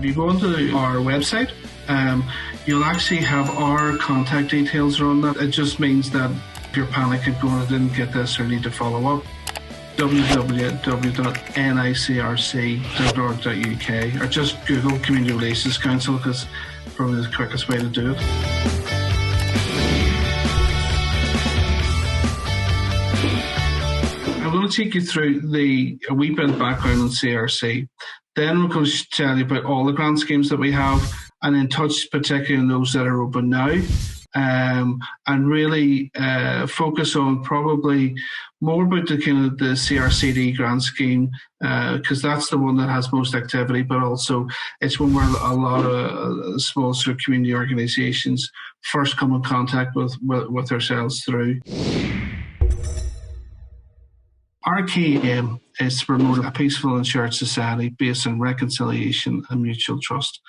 If you go onto our website, you'll actually have our contact details on that. It just means that if you're panicking going, I didn't get this or need to follow up, www.nicrc.org.uk, or just Google Community Relations Council, because it's probably the quickest way to do it. I'm going to take you through a wee bit of background on CRC. Then we're going to tell you about all the grant schemes that we have, and then touch particularly on those that are open now, and really focus on probably more about the kind of the CRCD grant scheme, because that's the one that has most activity, but also it's one where a lot of small sort of community organisations first come in contact with ourselves through. Our key aim is to promote a peaceful and shared society based on reconciliation and mutual trust.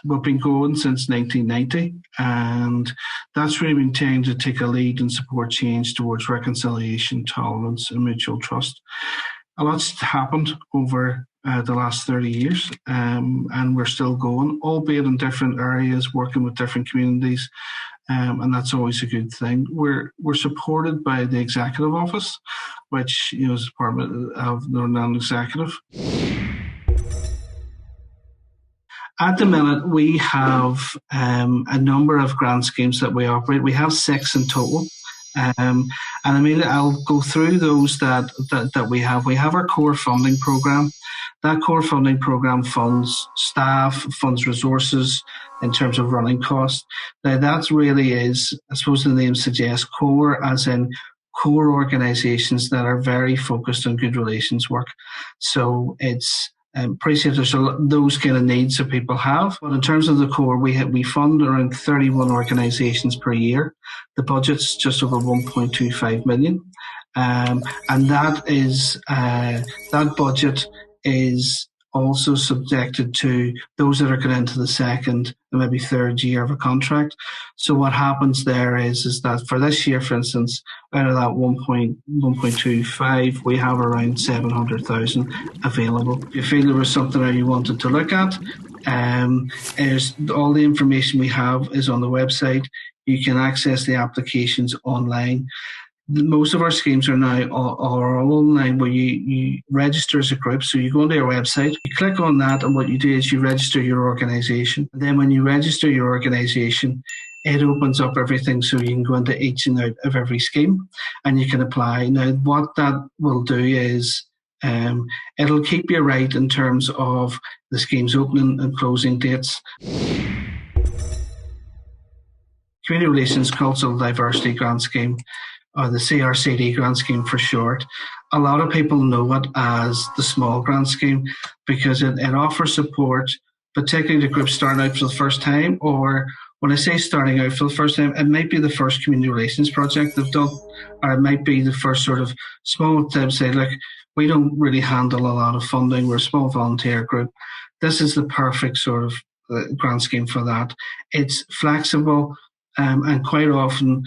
We've been going since 1990, and that's really been trying to take a lead and support change towards reconciliation, tolerance and mutual trust. A lot's happened over the last 30 years, and we're still going, albeit in different areas, working with different communities, and that's always a good thing. We're supported by the Executive Office, which is part of the non-executive. At the minute, we have a number of grant schemes that we operate. We have 6 in total. And I'll go through those that we have. We have our core funding program. That core funding program funds staff, funds resources in terms of running costs. Now that really is, I suppose the name suggests, core as in core organisations that are very focused on good relations work. So it's appreciate there's those kind of needs that people have. But in terms of the core, we fund around 31 organisations per year. The budget's just over 1.25 million. And that budget is also subjected to those that are going into the second and maybe third year of a contract. So what happens there is that for this year, for instance, out of that 1.25, we have around 700,000 available. If you feel there was something that you wanted to look at, all the information we have is on the website. You can access the applications online. Most of our schemes are now all online, where you register as a group. So you go onto our website, you click on that, and what you do is you register your organisation. And then when you register your organisation, it opens up everything so you can go into each and out of every scheme and you can apply. Now, what that will do is it'll keep you right in terms of the scheme's opening and closing dates. Community Relations Cultural Diversity Grant Scheme, or the CRCD grant scheme for short. A lot of people know it as the small grant scheme because it offers support, particularly to groups starting out for the first time, or when I say starting out for the first time, it might be the first community relations project they've done, or it might be the first sort of small type, say, look, we don't really handle a lot of funding, we're a small volunteer group. This is the perfect sort of grant scheme for that. It's flexible, and quite often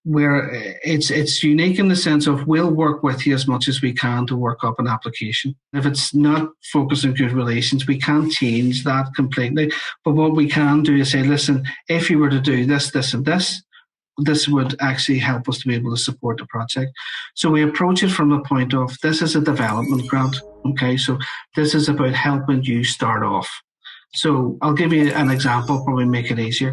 where it's unique in the sense of we'll work with you as much as we can to work up an application. If it's not focused on good relations, we can't change that completely. But what we can do is say, listen, if you were to do this, this and this would actually help us to be able to support the project. So we approach it from the point of, this is a development grant. Okay, so this is about helping you start off. So I'll give you an example, probably make it easier.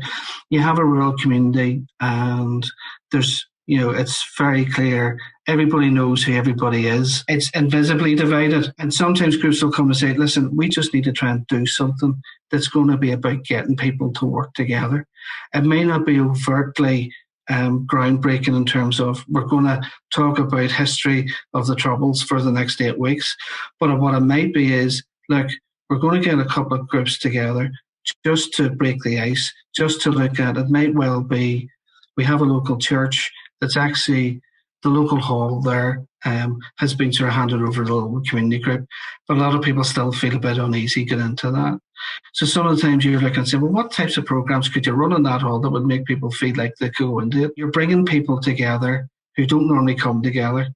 You have a rural community and there's, it's very clear. Everybody knows who everybody is. It's invisibly divided. And sometimes groups will come and say, listen, we just need to try and do something that's going to be about getting people to work together. It may not be overtly groundbreaking in terms of we're going to talk about history of the Troubles for the next 8 weeks. But what it might be is, look, we're going to get a couple of groups together just to break the ice, just to look at it. Might well be we have a local church that's actually the local hall there has been sort of handed over to the local community group, but a lot of people still feel a bit uneasy getting into that. So some of the times you're looking and saying, well, what types of programs could you run in that hall that would make people feel like they could go into it? You're bringing people together who don't normally come together.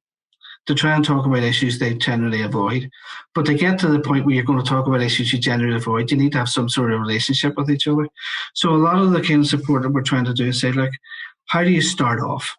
to try and talk about issues they generally avoid. But to get to the point where you're going to talk about issues you generally avoid, you need to have some sort of relationship with each other. So a lot of the kind of support that we're trying to do is say, look, how do you start off?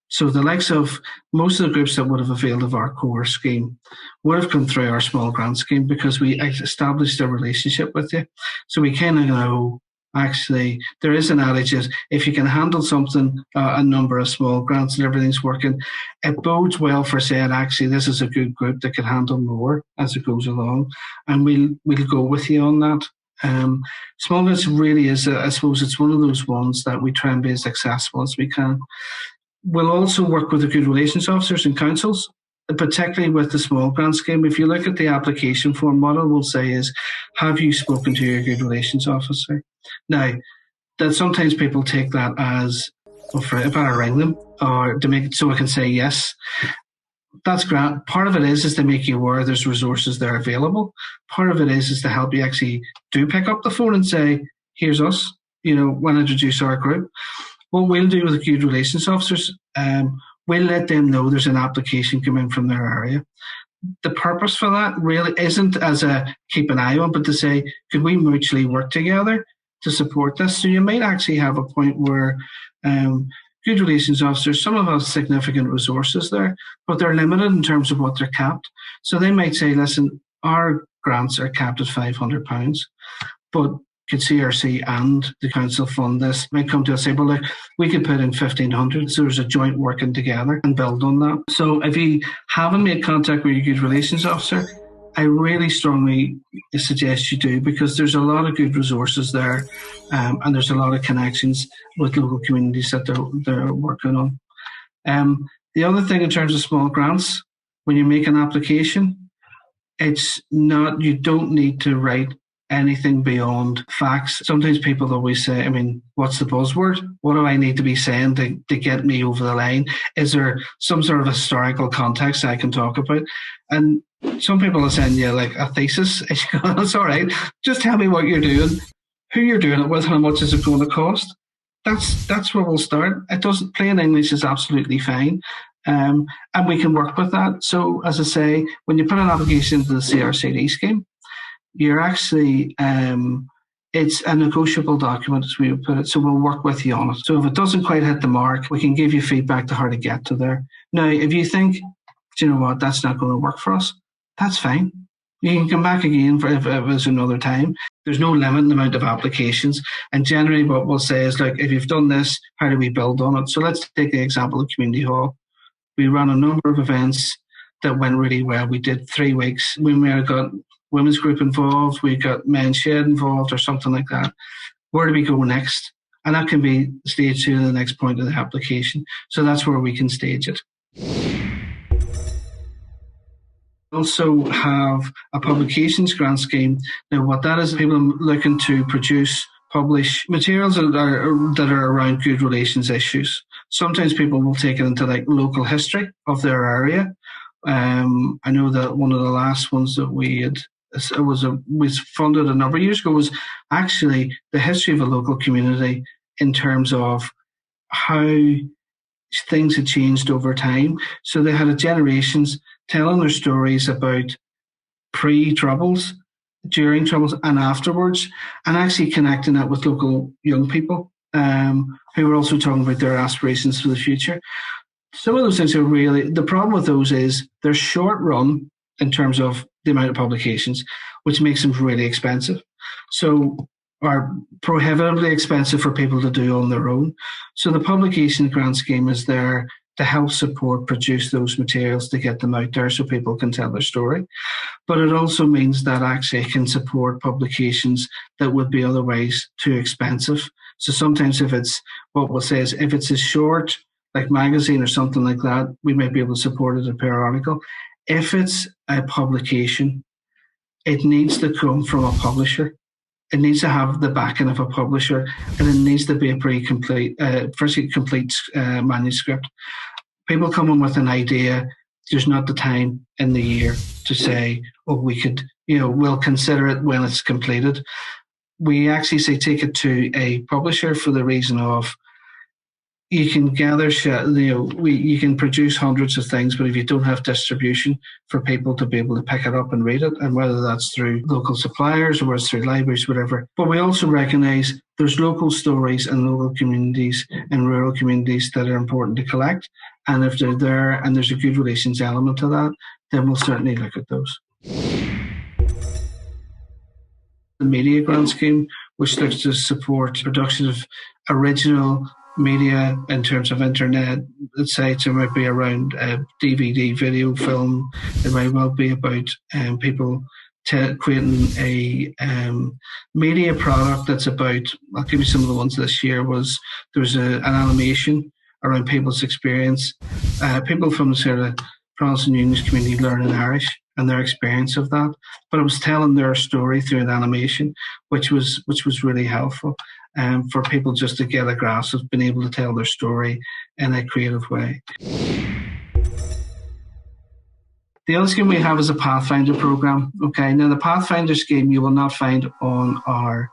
So the likes of most of the groups that would have availed of our core scheme would have come through our small grant scheme because we established a relationship with you. So we kind of know, actually, there is an adage is if you can handle something, a number of small grants and everything's working, it bodes well for saying, actually, this is a good group that can handle more as it goes along. And we'll go with you on that. Small grants really is, I suppose, it's one of those ones that we try and be as accessible as we can. We'll also work with the good relations officers and councils, particularly with the small grant scheme. If you look at the application form, what it will say is, have you spoken to your good relations officer? Now, that sometimes people take that as, well, I better ring them, or to make it so I can say yes. That's great. Part of it is to make you aware there's resources there available. Part of it is to help you actually do pick up the phone and say, here's us, we'll introduce our group. What we'll do with the good relations officers, we'll let them know there's an application coming from their area. The purpose for that really isn't as a keep an eye on, but to say, could we mutually work together to support this? So you might actually have a point where good relations officers, some of us have significant resources there, but they're limited in terms of what they're capped. So they might say, listen, our grants are capped at £500, but could CRC and the council fund this, might come to us and say, well, look, we could put in 1,500. So there's a joint working together and build on that. So if you haven't made contact with your good relations officer, I really strongly suggest you do, because there's a lot of good resources there, and there's a lot of connections with local communities that they're working on. The other thing in terms of small grants, when you make an application, you don't need to write anything beyond facts. Sometimes people always say, what's the buzzword? What do I need to be saying to get me over the line? Is there some sort of historical context I can talk about? And some people are saying, like a thesis. It's all right. Just tell me what you're doing, who you're doing it with, how much is it going to cost. That's where we'll start. Plain English is absolutely fine. And we can work with that. So as I say, when you put an application into the CRCD scheme, you're actually, it's a negotiable document, as we would put it, so we'll work with you on it. So if it doesn't quite hit the mark, we can give you feedback to how to get to there. Now, if you think, do you know what, that's not going to work for us, that's fine. You can come back again if it was another time. There's no limit in the amount of applications. And generally what we'll say is, like, if you've done this, how do we build on it? So let's take the example of Community Hall. We ran a number of events that went really well. We did 3 weeks. We may have got women's group involved, we got men's shed involved or something like that. Where do we go next? And that can be stage 2 to the next point of the application. So that's where we can stage it. We also have a publications grant scheme. Now what that is, people looking to publish materials that are around good relations issues. Sometimes people will take it into like local history of their area. I know that one of the last ones that we was funded a number of years ago was actually the history of a local community in terms of how things had changed over time. So they had generations telling their stories about pre-Troubles, during Troubles and afterwards, and actually connecting that with local young people who were also talking about their aspirations for the future. Some of those things are really, the problem with those is they're short run in terms of the amount of publications, which makes them really expensive. So, are prohibitively expensive for people to do on their own. So the publication grant scheme is there to help support produce those materials to get them out there so people can tell their story. But it also means that actually it can support publications that would be otherwise too expensive. So sometimes if it's, what we'll say is, if it's a short, like magazine or something like that, we might be able to support it in a periodical. If it's a publication, it needs to come from a publisher. It needs to have the backing of a publisher, and it needs to be a pretty complete, complete manuscript. People come in with an idea, there's not the time in the year to say, oh, we could, we'll consider it when it's completed. We actually say take it to a publisher for the reason of, you can gather, you can produce hundreds of things, but if you don't have distribution for people to be able to pick it up and read it, and whether that's through local suppliers or it's through libraries, whatever. But we also recognise there's local stories and local communities and rural communities that are important to collect. And if they're there and there's a good relations element to that, then we'll certainly look at those. The Media Grant Scheme, which looks to support production of original media in terms of internet sites. It might be around DVD, video, film. It might well be about people creating a media product that's about, I'll give you some of the ones this year. There was an animation around people's experience, people from the sort of Protestant Unionist community learning Irish and their experience of that. But it was telling their story through an animation, which was really helpful for people just to get a grasp of being able to tell their story in a creative way. The other scheme we have is a Pathfinder program. Okay, now the Pathfinder scheme you will not find on our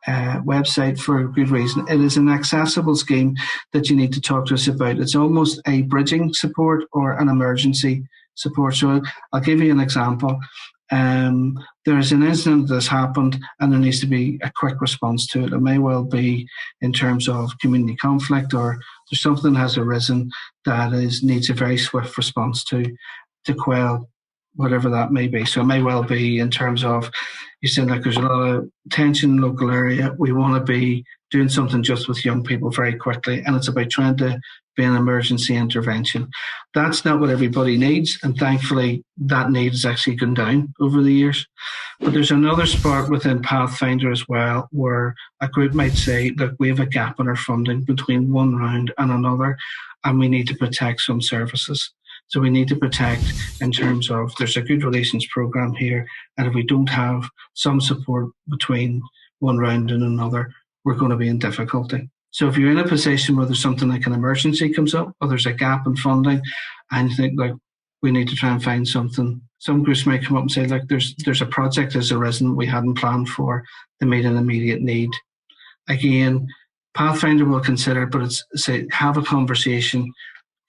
website for a good reason. It is an accessible scheme that you need to talk to us about. It's almost a bridging support or an emergency support. So I'll give you an example. There's an incident that's happened and there needs to be a quick response to it. It may well be in terms of community conflict, or there's something that has arisen that needs a very swift response to quell whatever that may be. So it may well be in terms of, you said, like, there's a lot of tension in the local area. We want to be doing something just with young people very quickly, and it's about trying to be an emergency intervention. That's not what everybody needs, and thankfully that need has actually gone down over the years. But there's another spot within Pathfinder as well where a group might say, look, we have a gap in our funding between one round and another, and we need to protect some services. So we need to protect in terms of, there's a good relations program here, and if we don't have some support between one round and another, we're going to be in difficulty. So if you're in a position where there's something like an emergency comes up, or there's a gap in funding, and you think, like, we need to try and find something, some groups might come up and say, like, there's a project that's arisen we hadn't planned for to meet an immediate need. Again, Pathfinder will consider it, but it's say, have a conversation,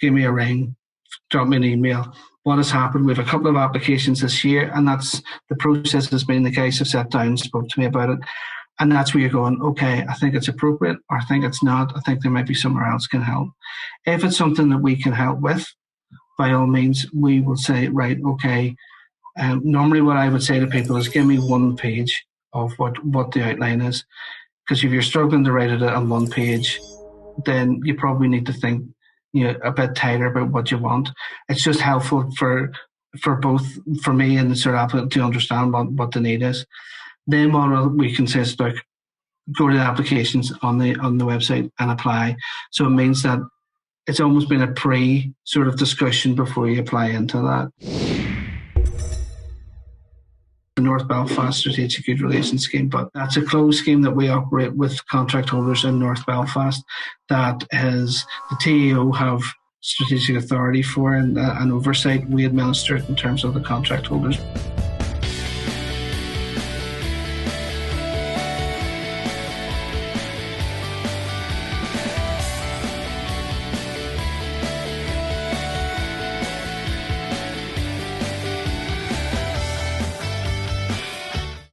give me a ring, drop me an email. What has happened? We have a couple of applications this year, and that's the process has been, the guys have sat down and spoke to me about it. And that's where you're going, okay, I think it's appropriate, or I think it's not. I think there might be somewhere else can help. If it's something that we can help with, by all means, we will say, right, okay. Normally what I would say to people is, give me one page of what the outline is. Because if you're struggling to write it on one page, then you probably need to think a bit tighter about what you want. It's just helpful for both, for me and the sort of applicant to understand what the need is. Then what we can say is, like, go to the applications on the website and apply. So it means that it's almost been a pre sort of discussion before you apply into that. The North Belfast Strategic Good Relations Scheme, but that's a closed scheme that we operate with contract holders in North Belfast. That is, the TEO have strategic authority for and oversight. We administer it in terms of the contract holders.